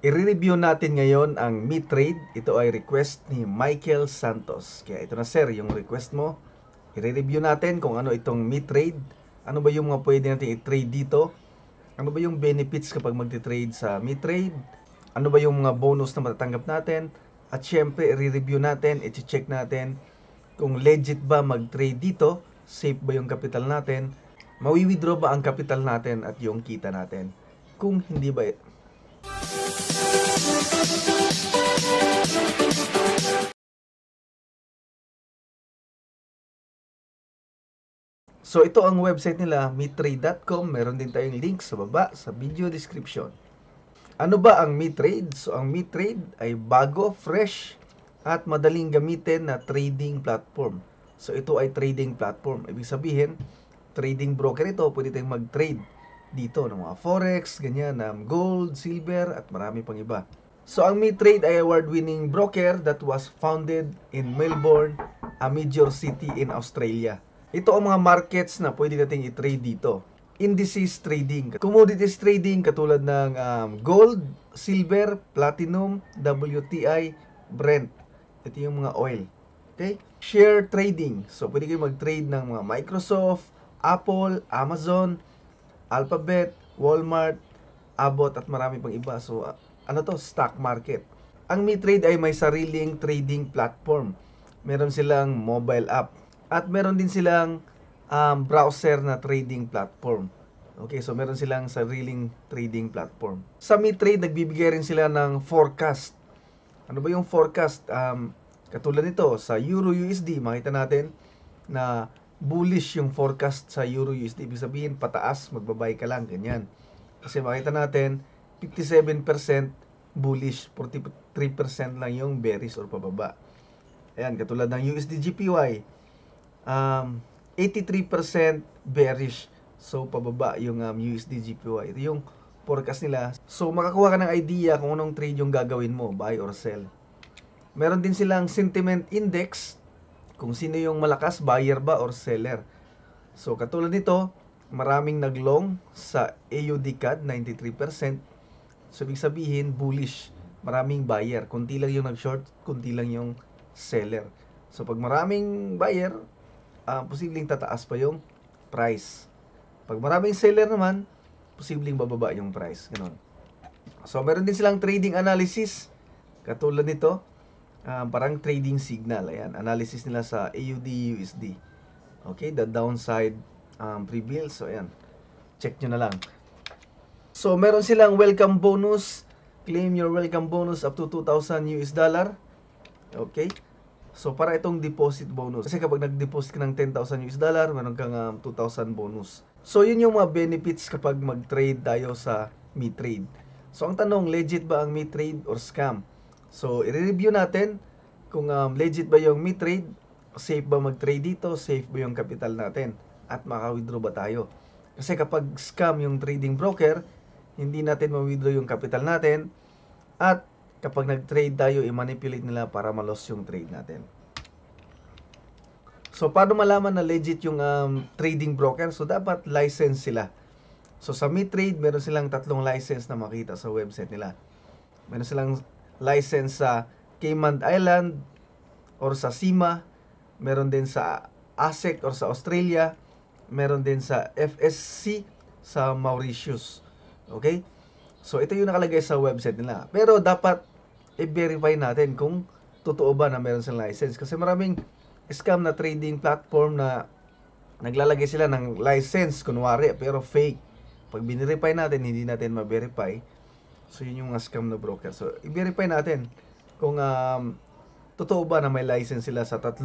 I-review natin ngayon ang MeTrade. Ito ay request ni Michael Santos. Kaya ito na sir, yung request mo. I-review natin kung ano itong MeTrade. Ano ba yung mga pwede natin i-trade dito? Ano ba yung benefits kapag magti-trade sa MeTrade? Ano ba yung mga bonus na matatanggap natin? At syempre, i-review natin, i-check natin kung legit ba mag-trade dito, safe ba yung capital natin, mawi-withdraw ba ang capital natin at yung kita natin. Kung hindi ba So ito ang website nila, metrade.com. Meron din tayong link sa baba sa video description. Ano ba ang MeTrade? So ang MeTrade ay bago, fresh, at madaling gamitin na trading platform. So ito ay trading platform. Ibig sabihin, trading broker ito. Pwede tayong mag-trade dito ng mga forex, ganyan, gold, silver, at marami pang iba. So ang MeTrade ay award-winning broker that was founded in Melbourne, a major city in Australia. Ito ang mga markets na pwede nating i-trade dito. Indices trading, commodities trading katulad ng gold, silver, platinum, WTI, Brent. Ito yung mga oil. Okay? Share trading. So pwede kayo mag-trade ng mga Microsoft, Apple, Amazon, Alphabet, Walmart, Abbott at marami pang iba. So ano to? Stock market. Ang MeTrade ay may sariling trading platform. Meron silang mobile app. At meron din silang browser na trading platform. Okay, so meron silang sariling trading platform. Sa MeTrade, nagbibigay rin sila ng forecast. Ano ba yung forecast? Katulad nito, sa Euro USD, makita natin na bullish yung forecast sa Euro USD. Ibig sabihin, pataas, magbabay ka lang, ganyan. Kasi makita natin, 57% bullish, 43% lang yung bearish or pababa. Ayan, katulad ng USD GPY, 83% bearish. So, pababa yung USD GPY. Ito yung forecast nila. So, makakuha ka ng idea kung anong trade yung gagawin mo, buy or sell. Meron din silang sentiment index, kung sino yung malakas, buyer ba or seller. So, katulad nito, maraming naglong sa AUD CAD, 93%. So, ibig sabihin, bullish. Maraming buyer. Kunti lang yung nag-short, kunti lang yung seller. So, pag maraming buyer, posibleng tataas pa yung price. Pag maraming seller naman, posibleng bababa yung price. Ganun. So, meron din silang trading analysis. Katulad nito, parang trading signal. Ayan, analysis nila sa AUD USD. Okay, the downside pre-bill. So, ayan. Check nyo na lang. So, meron silang welcome bonus. Claim your welcome bonus up to 2,000 US dollar. Okay. So, para itong deposit bonus. Kasi kapag nag-deposit ka ng 10,000 US dollar, meron kang 2,000 bonus. So, yun yung mga benefits kapag mag-trade tayo sa MeTrade. So, ang tanong, legit ba ang MeTrade or scam? So, i-review natin kung legit ba yung MeTrade, safe ba mag-trade dito, safe ba yung capital natin, at maka-withdraw ba tayo. Kasi kapag scam yung trading broker, hindi natin ma-withdraw yung capital natin, at kapag nag-trade tayo, i-manipulate nila para ma-loss yung trade natin. So, paano malaman na legit yung trading broker? So, dapat license sila. So, sa MeTrade, meron silang 3 license na makita sa website nila. Meron silang license sa Cayman Island or sa SIMA. Meron din sa ASEC or sa Australia. Meron din sa FSC sa Mauritius. Okay? So, ito yung nakalagay sa website nila. Pero dapat i-verify natin kung totoo ba na meron silang license. Kasi maraming scam na trading platform na naglalagay sila ng license, kunwari, pero fake. Pag binirify natin, hindi natin ma-verify. So, yun yung mga scam na broker. So, i-verify natin kung totoo ba na may license sila sa 3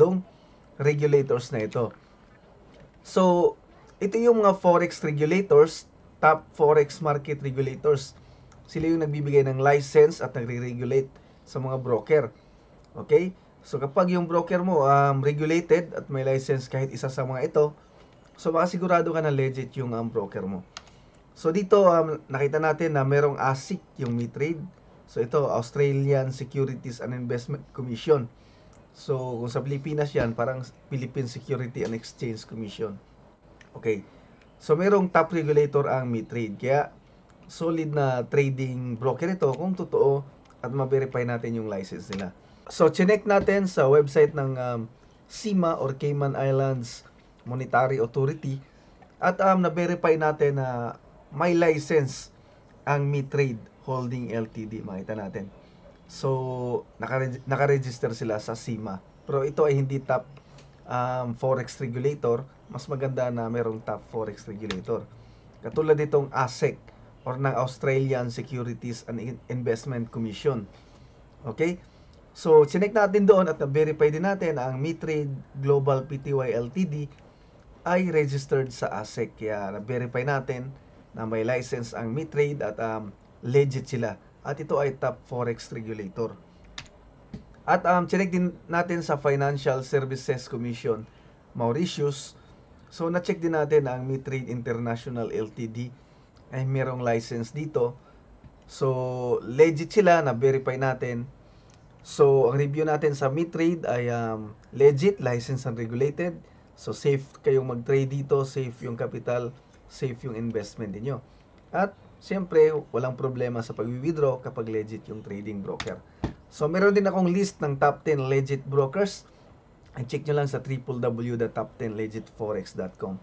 regulators na ito. So, ito yung mga forex regulators, top forex market regulators. Sila yung nagbibigay ng license at nagre-regulate sa mga broker. Okay? So, kapag yung broker mo regulated at may license kahit isa sa mga ito, so makasigurado ka na legit yung broker mo. So, dito nakita natin na merong ASIC, yung MeTrade. So, ito, Australian Securities and Investment Commission. So, kung sa Pilipinas yan, parang Philippine Security and Exchange Commission. Okay. So, merong top regulator ang MeTrade. Kaya, solid na trading broker ito kung totoo at ma-verify natin yung license nila. So, chinek natin sa website ng CIMA or Cayman Islands Monetary Authority at na-verify natin na may license ang MeTrade Holding Ltd. Makita natin. So, nakaregister sila sa CIMA. Pero ito ay hindi top forex regulator. Mas maganda na merong top forex regulator. Katulad itong ASEC or ng Australian Securities and Investment Commission. Okay? So, chinek natin doon at na-verify din natin ang MeTrade Global Pty Ltd ay registered sa ASEC. Kaya na-verify natin na may license ang MeTrade at legit sila. At ito ay top forex regulator. At chinek din natin sa Financial Services Commission Mauritius. So, na-check din natin na ang MeTrade International Ltd ay merong license dito. So, legit sila, na-verify natin. So, ang review natin sa MeTrade ay legit, licensed and regulated. So, safe kayong mag-trade dito, safe yung capital, safe yung investment niyo. At, siyempre, walang problema sa pag-withdraw kapag legit yung trading broker. So, meron din akong list ng top 10 legit brokers. I-check nyo lang sa www.top10legitforex.com.